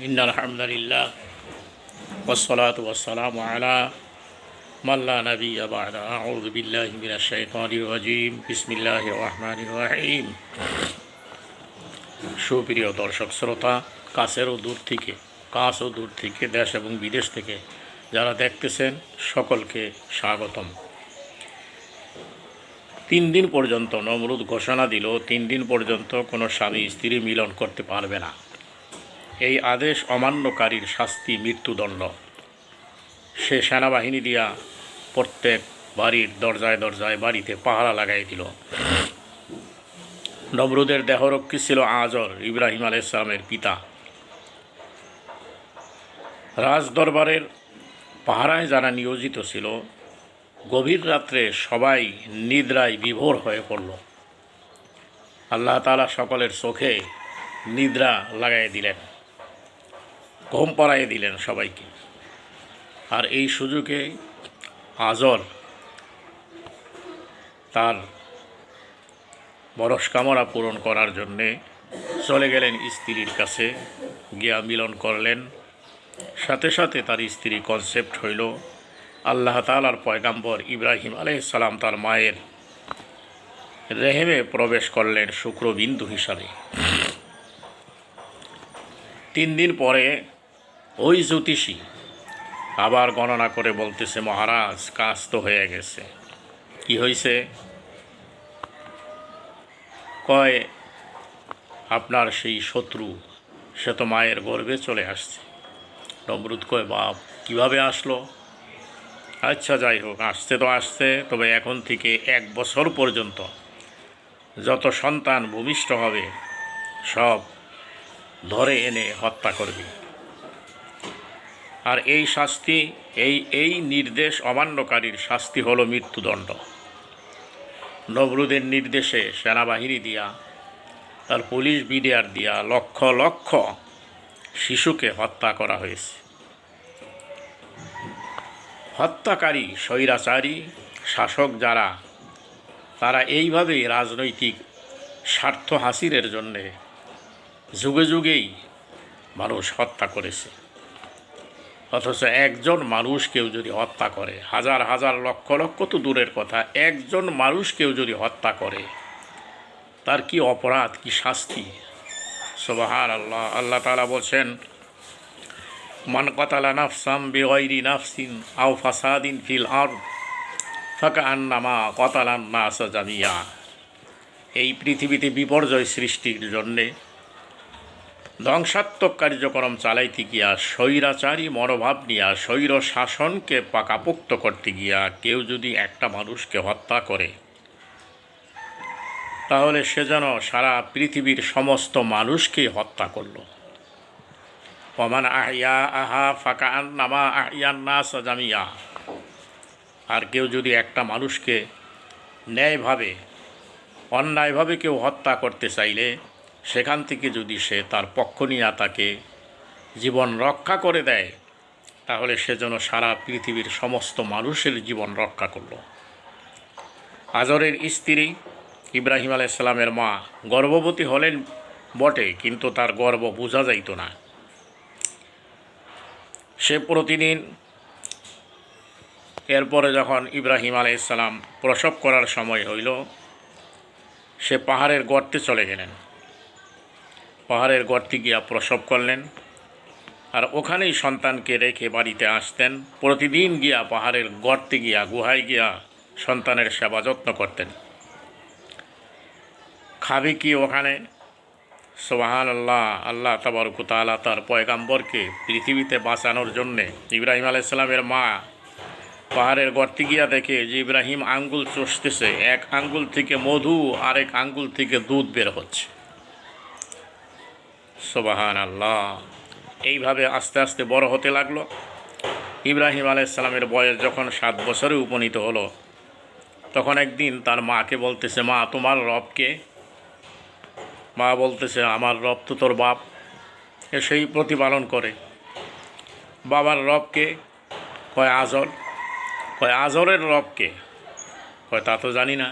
ইন্নাল হামদুলিল্লাহ ওয়াসসালাতু ওয়াসসালামু আলা মান লা নাবিয়্যা বা'দা আউযু বিল্লাহি মিনাশ শাইতানির রাজীম বিসমিল্লাহির রহমানির রহিম। সুপ্রিয় দর্শক শ্রোতা, কাছ ও দূর থেকে দেশ এবং বিদেশ থেকে যারা দেখতেছেন সকলকে স্বাগতম। 3 দিন পর্যন্ত নমরুদ ঘোষণা দিল 3 দিন পর্যন্ত কোনো স্বামী স্ত্রী মিলন করতে পারবে না। এই আদেশ অমান্যকারীর শাস্তি মৃত্যুদণ্ড। সে সেনাবাহিনী দিয়া প্রত্যেক বাড়ির দরজায় দরজায় বাড়িতে পাহারা লাগাই দিল। নমরুদের দেহরক্ষী ছিল আজর, ইব্রাহিম আলাইহিস সালামের পিতা। রাজদরবারের পাহারায় যারা নিয়োজিত ছিল, গভীর রাত্রে সবাই নিদ্রায় বিভোর হয়ে পড়ল। আল্লাহ তাআলা সকলের চোখে নিদ্রা লাগাই দিলেন, ঘুম পাড়াইয়ে দিলেন সবাইকে। আর এই সুযোগে আজর তার মনস্কামনা পূরণ করার জন্যে চলে গেলেন স্ত্রীর কাছে, গিয়া মিলন করলেন। সাথে সাথে তার স্ত্রী কনসেপ্ট হইল। আল্লাহ তাআলার পয়গাম্বর ইব্রাহিম আলাইহিস সালাম তার মায়ের রেহেমে প্রবেশ করলেন শুক্রবিন্দু হিসাবে। 3 দিন পরে ওই জ্যোতিষী আবার গণনা করে বলতেছে, মহারাজ, কাজ তো হয়ে গেছে। কি হয়েছে? কয়, আপনার সেই শত্রু সে তো মায়ের গর্ভে চলে আসছে। নমরুদ কয়, বাপ, কিভাবে আসলো? আচ্ছা, যাই হোক, আসছে তো আসছে, তবে এখন থেকে 1 বছর পর্যন্ত যত সন্তান ভূমিষ্ঠ হবে সব ধরে এনে হত্যা করবে। আর এই শাস্তি, এই নির্দেশ অমান্যকারীর শাস্তি হলো মৃত্যুদণ্ড। নমরুদের নির্দেশে সেনাবাহিনী দিয়া, তার পুলিশ বিডিআর দিয়া লক্ষ লক্ষ শিশুকে হত্যা করা হয়েছে। হত্যাকারী স্বৈরাচারী শাসক যারা, তারা এইভাবেই রাজনৈতিক স্বার্থ হাসিলের জন্যে যুগে যুগেই মানুষ হত্যা করেছে। অথচ একজন মানুষকেও যদি হত্যা করে, হাজার হাজার লক্ষ লক্ষ তো দূরের কথা, একজন মানুষকেও যদি হত্যা করে, তার কি অপরাধ, কি শাস্তি! সুবহানাল্লাহ। আল্লাহ তাআলা বলছেন, মান কাতালা নাফসাম বিগাইরি নাফসিন আও ফাসাদিন ফিল আরদ ফাকাআন্নামা কাতালান নাস জামিয়া। এই পৃথিবীতে বিপর্যয় সৃষ্টির জন্যে, ধ্বংসাত্মক কার্যক্রম চালাইতে গিয়া, স্বৈরাচারী মনোভাব নিয়া, স্বৈর শাসনকে পাকাপোক্ত করতে গিয়া কেউ যদি একটা মানুষকে হত্যা করে, তাহলে সে যেন সারা পৃথিবীর সমস্ত মানুষকে হত্যা করল। ওমান আহইয়া আহা ফাকাআন্নামা আহইয়ান নাস জামিয়া। আর কেউ যদি একটা মানুষকে ন্যায়ভাবে, অন্যায়ভাবে কেউ হত্যা করতে চাইলে, সেখান থেকে যদি সে তার পক্ষ নিয়ে তাকে জীবন রক্ষা করে দেয়, তাহলে সে যেন সারা পৃথিবীর সমস্ত মানুষের জীবন রক্ষা করল। আজরের স্ত্রী ইব্রাহিম আলাইহিস সালামের মা গর্ভবতী হলেন বটে, কিন্তু তার গর্ভ বোঝা যাইত না। সে প্রতিদিন, এরপরে যখন ইব্রাহিম আলাইহিস সালাম প্রসব করার সময় হইল, সে পাহাড়ের গর্তে চলে গেলেন। পাহাড়ের গর্তে গিয়া প্রসব করলেন, আর ওখানেই সন্তানকে রেখে বাড়িতে আসতেন। প্রতিদিন গিয়া পাহাড়ের গর্তে গিয়া, গুহায় গিয়া সন্তানের সেবা যত্ন করতেন। খাবে কি ওখানে? সুবহানাল্লাহ। আল্লাহ তাবারক ওয়া তাআলা তার পয়গাম্বরকে পৃথিবীতে বাঁচানোর জন্যে, ইব্রাহিম আলাইহিস সালামের মা পাহাড়ের গর্তে গিয়া দেখে যে ইব্রাহিম আঙ্গুল চষতেছে, এক আঙ্গুল থেকে মধু, আরেক আঙ্গুল থেকে দুধ বের হচ্ছে। সুবহানাল্লাহ। এইভাবে আস্তে আস্তে বড় হতে লাগলো। ইব্রাহিম আলাইহিস সালামের বয়স যখন 7 বছরে উপনীত হলো, তখন একদিন তার মাকে বলতেছে, মা, তোমার রবকে? মা বলতেছে, আমার রব তো তোর বাপ। সেই প্রতিপালন করে। বাবার রবকে? কয় আজর। কয় আজরের রবকে? কয় তা তো জানি না।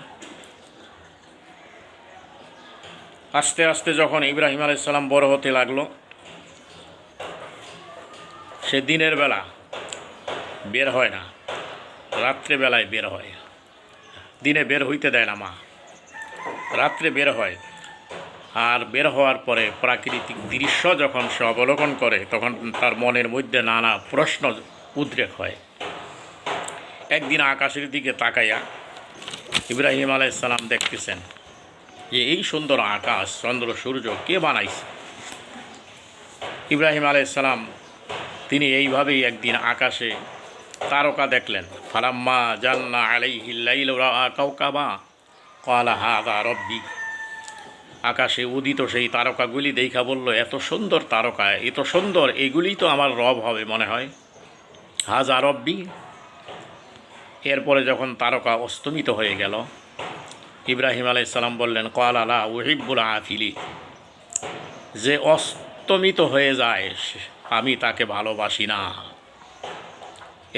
আস্তে আস্তে যখন ইব্রাহিম আলাইহিস সালাম বড় হতে লাগলো, সে দিনের বেলা বের হয় না, রাত্রেবেলায় বের হয়। দিনে বের হইতে দেয় না মা, রাত্রে বের হয়। আর বের হওয়ার পরে প্রাকৃতিক দৃশ্য যখন সে অবলোকন করে তখন তার মনের মধ্যে নানা প্রশ্ন উদ্রেক হয়। একদিন আকাশের দিকে তাকাইয়া ইব্রাহিম আলাইসাল্লাম দেখতেছেন যে এই সুন্দর আকাশ, চন্দ্র, সূর্য কে বানাইছে। ইব্রাহিম আলাইসাল্লাম তিনি এইভাবেই একদিন আকাশে তারকা দেখলেন। ফালাম্মা জান্না আলাইহিল লাইলু রাআ কাওকাবা ক্বালা হাযা রব্বি। আকাশে উদিত সেই তারকাগুলি দেখা বলল, এত সুন্দর তারকা, এত সুন্দর, এগুলিই তো আমার রব হবে মনে হয়। হাযা রব্বি। এরপরে যখন তারকা অস্তমিত হয়ে গেল, ইব্রাহিম আলাইসাল্লাম বললেন, ক্বালা লা উহিব্বুল আফিলি। যে অস্তমিত হয়ে যায় আমি তাকে ভালোবাসি না।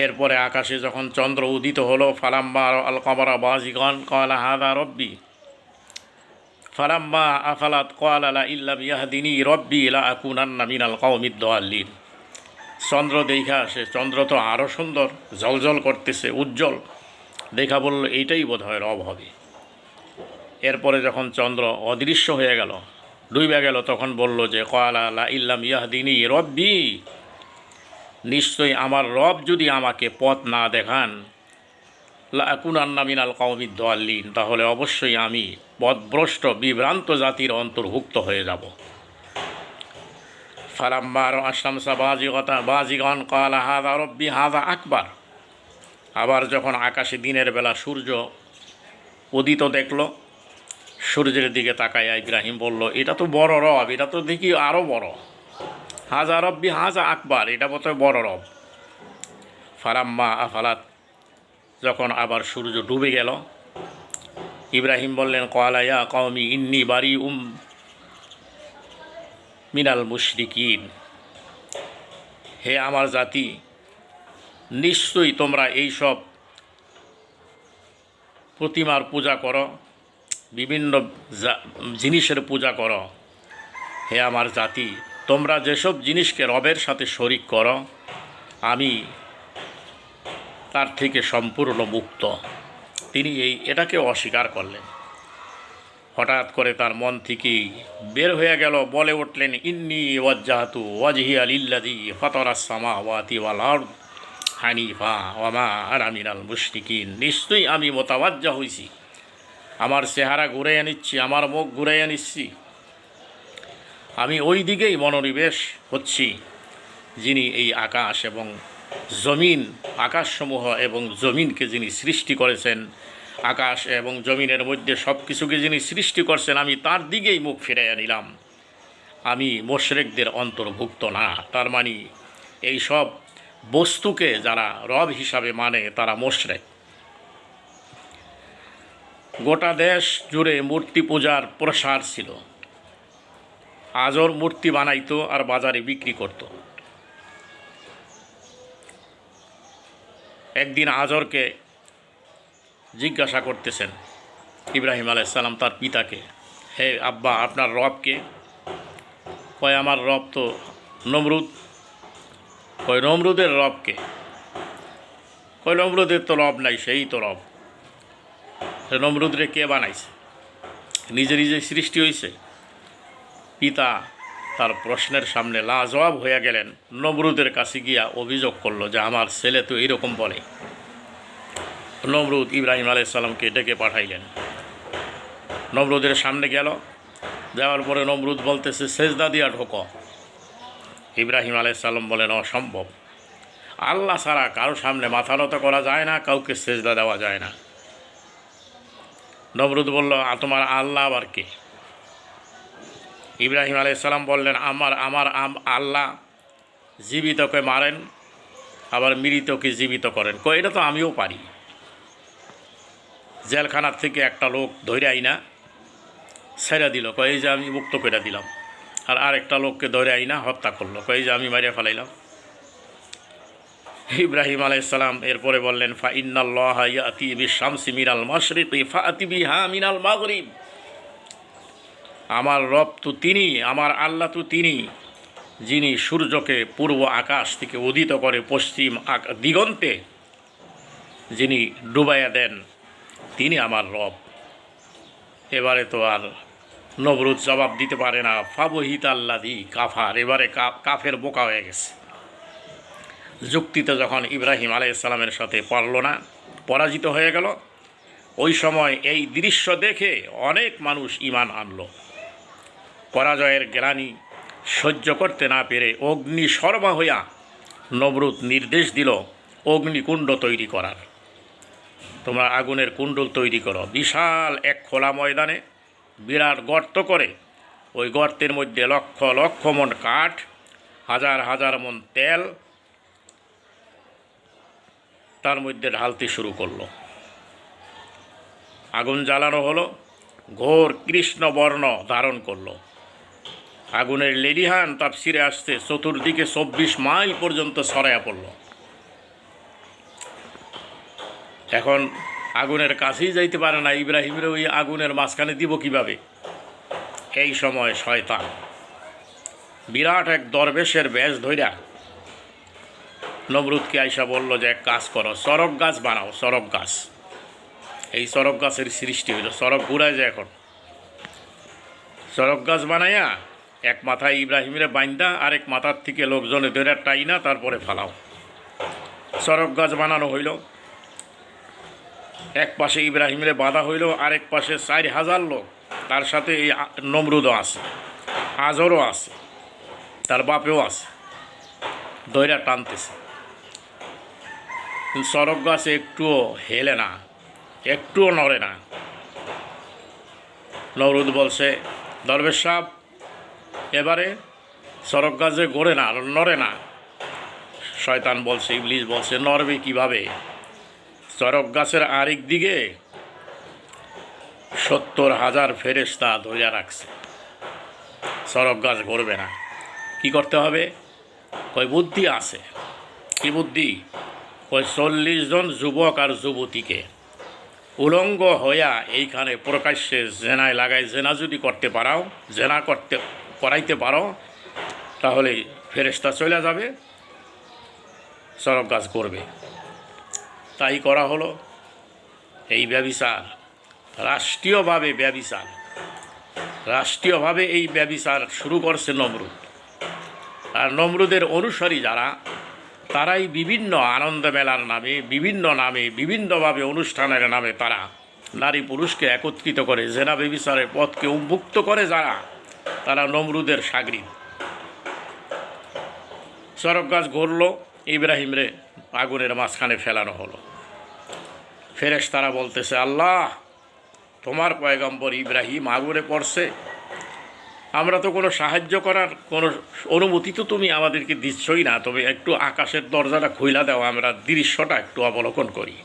এরপরে আকাশে যখন চন্দ্র উদিত হলো, ফালাম্মা আল কমরা বাজিগান ক্বালা হাযা রব্বি। ফালাম্মা আফালাত ক্বালা লা ইল্লাম ইয়াহদিনী রব্বি লা আকুনান্না মিনাল কওমিদ দাল্লিন। চন্দ্র দেখা, সে চন্দ্র তো আরও সুন্দর, ঝলঝল করতেছে, উজ্জ্বল, দেখা বলল এইটাই বোধ হয় রব হবে। এরপরে যখন চন্দ্র অদৃশ্য হয়ে গেল, ডুবে গেল, তখন বলল যে ক্বালা লা ইল্লাম ইয়াহদিনী রব্বি, নিশ্চয়ই আমার রব যদি আমাকে পথ না দেখান, লা আকুনান্না মিনাল কওমিদ দাল্লিন, তাহলে অবশ্যই আমি পথভ্রষ্ট বিভ্রান্ত জাতির অন্তর্ভুক্ত হয়ে যাব। ফালাম্মা রাআ শামসা বাজিগান ক্বালা হাযা রব্বি হাযা আকবার। আবার যখন আকাশে দিনের বেলা সূর্য উদিত দেখল, সূর্যের দিকে তাকাইয়া ইব্রাহিম বলল, এটা তো বড় রব, এটা তো দেখি আরও বড়। হাযা রব্বি হাযা আকবার, এটা বোধহয় বড় রব। ফালাম্মা আফালাত, যখন আবার সূর্য ডুবে গেল, ইব্রাহিম বললেন, ক্বালা ইয়া কওমি ইন্নী বারিউম মিনাল মুশরিকিন। হে আমার জাতি, নিশ্চয়ই তোমরা এইসব প্রতিমার পূজা করো, বিভিন্ন জিনিসের পূজা করো। হে আমার জাতি, তোমরা যেসব জিনিসকে রবের সাথে শরিক করো আমি তার থেকে সম্পূর্ণ মুক্ত। তিনি এটাকে অস্বীকার করলেন। হঠাৎ করে তার মন থেকেই বের হয়ে গেল, বলে উঠলেন, ইন্নী ওয়াজ্জাহতু ওয়াজহিয়া লিল্লাযী ফাতারাস সামাওয়াতি ওয়াল আরদ হানিফা ওয়া মা আনা মিনাল মুশরিকিন। নিশ্চয়ই আমি মোতাওয়াজ্জা হইছি, আমার চেহারা ঘুরাইয়া নিচ্ছি, আমার মুখ ঘুরাইয়া নিচ্ছি, আমি ওই দিকেই মনোনিবেশ হচ্ছি যিনি এই আকাশ এবং জমিন, আকাশসমূহ এবং জমিনকে যিনি সৃষ্টি করেছেন, আকাশ এবং জমিনের মধ্যে সব কিছুকে যিনি সৃষ্টি করছেন, আমি তার দিকেই মুখ ফিরাইয়া নিলাম। আমি মুশরিকদের অন্তর্ভুক্ত না। তার মানে এই সব বস্তুকে যারা রব হিসাবে মানে তারা মুশরিক। গোটা দেশ জুড়ে মূর্তি পূজার প্রসার ছিল। আজর মূর্তি বানাইতো আর বাজারে বিক্রি করত। একদিন আজরকে জিজ্ঞাসা করতেছেন ইব্রাহিম আলাইসাল্লাম তার পিতাকে, হে আব্বা, আপনার রবকে? কয়, আমার রব তো নমরুদ। কয়, নমরুদের রবকে? কয়, নমরুদের তো রব নাই, সেই তো রব। নমরুদরে কে বানাইছে? নিজে নিজে সৃষ্টি হয়েছে? পিতা তার প্রশ্নের সামনে লাজবাব হয়ে গেলেন। নমরুদের কাছে গিয়া অভিযোগ করলো যে আমার ছেলে তো এইরকম বলে। নমরুদ ইব্রাহিম আলাইসাল্লামকে ডেকে পাঠাইলেন। নমরুদের সামনে গেল, যাওয়ার পরে নমরুদ বলতেছে, সেজদা দিয়া ঢোকো। ইব্রাহিম আলাইসাল্লাম বলেন, অসম্ভব, আল্লাহ ছাড়া কারো সামনে মাথা নত করা যায় না, কাউকে সেজদা দেওয়া যায় না। নমরুদ বলল, তোমার আল্লাহ আবার কে? ইব্রাহিম আলাইসাল্লাম বললেন, আমার আল্লাহ জীবিতকে মারেন, আবার মৃতকে জীবিত করেন। কই, এটা তো আমিও পারি। জেলখানার থেকে একটা লোক ধরে আইনা ছেড়ে দিল, কই যে আমি মুক্ত করে দিলাম। আর আরেকটা লোককে ধরে আইনা হত্যা করলো, কই যে আমি মারিয়া ফেলাইলাম। ইব্রাহিম আলাইসাল্লাম এরপরে বললেন, ফা ইন্নাল্লাহা ইয়াতি বিশ-শামসি মিনাল মাশরিকি ফাআতি বিহা মিনাল মাগরিব। আমার রব তো তিনি, আমার আল্লাহ তো তিনি, যিনি সূর্যকে পূর্ব আকাশ থেকে উদিত করে পশ্চিম দিগন্তে যিনি ডুবাইয়া দেন, তিনি আমার রব। এবারে তো আর নমরুদ জবাব দিতে পারে না। ফাবহিত আল্লাদি কাফার, এবারে কাফের বোকা হয়ে গেছে। যুক্তিতে যখন ইব্রাহিম আলাইহিসসালামের সাথে পারল না, পরাজিত হয়ে গেল, ওই সময় এই দৃশ্য দেখে অনেক মানুষ ঈমান আনল। পরাজয়ের গ্লানি সহ্য করতে না পেরে অগ্নিশর্মা হইয়া নমরুদ নির্দেশ দিল অগ্নিকুণ্ড তৈরি করার। তোমরা আগুনের কুণ্ডল তৈরি করো। বিশাল এক খোলা ময়দানে বিরাট গর্ত করে ওই গর্তের মধ্যে লক্ষ লক্ষ মণ কাঠ, হাজার হাজার মণ তেল তার মধ্যে ঢালতে শুরু করলো। আগুন জ্বালানো হলো, ঘোর কৃষ্ণ বর্ণ ধারণ করলো। আগুনের লেলিহান তাফসিরে আসতে চতুর্দিকে 24 মাইল পর্যন্ত ছড়াইয়া পড়ল। এখন আগুনের কাছেই যাইতে পারে না। ইব্রাহিমের ওই আগুনের মাঝখানে দিব কিভাবে? এই সময় শয়তান বিরাট এক দরবেশের বেশ ধইরা নমরুদকে আইসা বলল যে এক কাজ করো, চরক গাছ বানাও, চরক গাছ। এই চরক গাছের সৃষ্টি হইল। চরক ঘুরায় যায় এখন। চরক গাছ বানাইয়া এক মাথায় ইব্রাহিমের বাইন্দা আরেক মাথার থেকে লোকজনে ধরে টাইনা তারপরে ফালাও। চরক গাছ বানানো হইল। এক পাশে ইব্রাহিমের বাঁধা হইল, আরেক পাশে 4000 লোক, তার সাথে এই নমরুদও আছে, আজরও আছে, তার বাপেও আছে, দইরা টানতেছে। চরক গাছ একটুও হেলে না, একটুও নড়ে না। নমরুদ বলছে, দরবেশ সাহেব, এবারে চরক গাছে গড়ে না, নড়ে না। শয়তান বলছে, ইবলিস বলছে, নড়বে কিভাবে? চরক গাছের আরেক দিকে 70,000 ফেরেশতা ধরে রাখছে, চরক গাছ গড়বে না। কি করতে হবে? কই বুদ্ধি আছে। কি বুদ্ধি? কই 40 জন যুবক আর যুবতীকে উলঙ্গ হইয়া এইখানে প্রকাশ্যে জেনায় লাগাই, জেনা যদি করতে পারাও, জেনা করাইতে পারো, তাহলে ফেরেশতা চলে যাবে, চরক গাছ করবে। তাই করা হলো। এই ব্যভিচার রাষ্ট্রীয়ভাবে ব্যভিচার, রাষ্ট্রীয়ভাবে এই ব্যভিচার শুরু করছে নমরুদ। আর নমরুদের অনুসারী যারা, তারাই বিভিন্ন আনন্দ মেলার নামে, বিভিন্ন নামে, বিভিন্নভাবে অনুষ্ঠানের নামে তারা নারী পুরুষকে একত্রিত করে জেনা ব্যভিচারের পথকে উন্মুক্ত করে যারা, তারা নমরুদের সাগরিদ। চরক গাছ গড়ল, ইব্রাহিমরে আগুনের মাঝখানে ফেলানো হলো। ফেরেশতারা বলতেছে, আল্লাহ, তোমার পয়গম্বর ইব্রাহিম আগুনে পড়ছে, আমরা তো কোনো সাহায্য করার কোনো অনুমতি তো তুমি আমাদেরকে দিচ্ছই না। তবে একটু আকাশের দরজাটা খুইলা দাও, আমরা দৃশ্যটা একটু অবলোকন করি।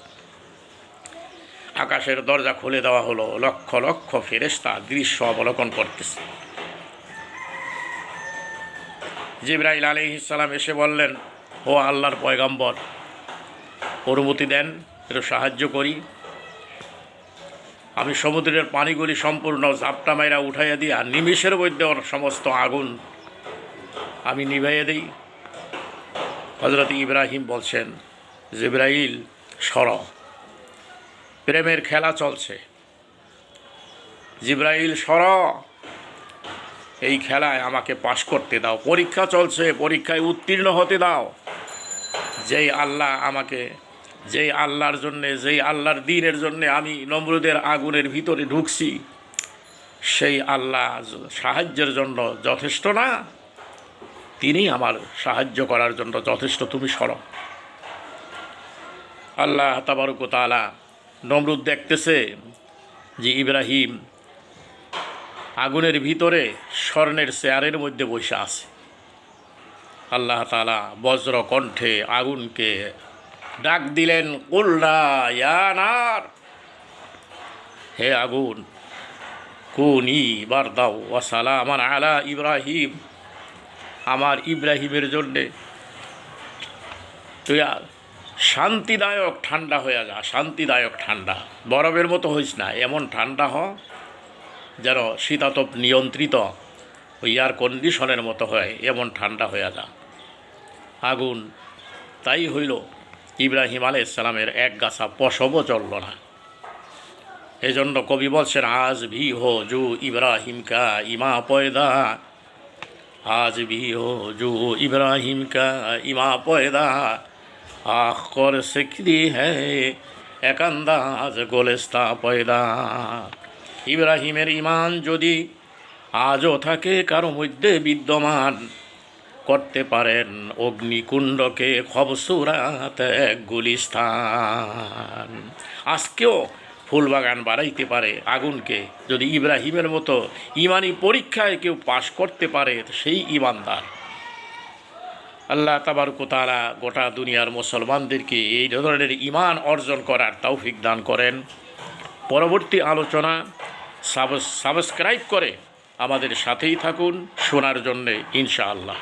আকাশের দরজা খুলে দেওয়া হলো। লক্ষ লক্ষ ফেরেশতা দৃশ্য অবলোকন করতেছে। জিবরাইল আলাইহিস সালাম এসে বললেন, ও আল্লাহর পয়গম্বর, অনুমতি দেন, একটু সাহায্য করি। আমি সমুদ্রের পানিগুলি সম্পূর্ণ ঝাপটা মাইরা উঠাইয়া দিয়া নিমিষের মধ্যে ওর সমস্ত আগুন আমি নিভাইয়া দিই। হযরত ইব্রাহিম বলছেন, জিবরাইল সর, প্রেমের খেলা চলছে, জিবরাইল সর, এই খেলায় আমাকে পাশ করতে দাও। পরীক্ষা চলছে, পরীক্ষায় উত্তীর্ণ হতে দাও। যেই আল্লাহ আমাকে, যেই আল্লাহর জন্যে, যেই আল্লাহর দ্বীনের জন্যে আমি নমরুদের আগুনের ভিতরে ঢুকছি, সেই আল্লাহ সাহায্যের জন্য যথেষ্ট না? তিনি আমার সাহায্য করার জন্য যথেষ্ট, তুমি সরো। আল্লাহ তাবারক ওয়া তাআলা, নমরুদ দেখতেছে যে ইব্রাহিম আগুনের ভিতরে স্বর্ণের চেয়ারের মধ্যে বসে আছে। আল্লাহ তাআলা বজ্র কণ্ঠে আগুনকে ডাক দিলেন, কুলনা ইয়া নার, হে আগুন, কুনি বারদাও ওয়া সালামান আলা ইব্রাহিম, আমার ইব্রাহিমের জন্যে তুই শান্তিদায়ক ঠান্ডা হয়ে যা, শান্তিদায়ক ঠান্ডা, বরফের মতো হইস না, এমন ঠান্ডা হ যেন শীতাতপ নিয়ন্ত্রিত ওই এয়ার কন্ডিশনের মতো হয়, এমন ঠান্ডা হয়ে যায় আগুন। তাই হইল ইব্রাহিম আলাইহিসসালামের এক গাছা পশমও চলল না। এজন্য কবি বলছেন, আজ ভি হো জু ইব্রাহিম কা ইমা পয়দা, আজ ভি হো জু ইব্রাহিম কা ইমা পয়দা, আখ কর সিকরি হ্যায় এক আন্দাজ গোলেস্তা পয়দা। ইব্রাহিমের ইমান যদি আজও থাকে কারো মধ্যে বিদ্যমান, করতে পারেন অগ্নিকুণ্ডকে খবসুরাত এক গুলিস্তান। আজকেও ফুলবাগান বাড়াইতে পারে আগুনকে, যদি ইব্রাহিমের মতো ইমানি পরীক্ষায় কেউ পাশ করতে পারে, সেই ইমানদার। আল্লাহ তাবারক ওয়া তাআলা গোটা দুনিয়ার মুসলমানদেরকে এই ধরনের ইমান অর্জন করার তৌফিক দান করেন। পরবর্তী আলোচনা সাবস্ক্রাইব করে আমাদের সাথেই থাকুন শোনার জন্যে, ইনশাআল্লাহ।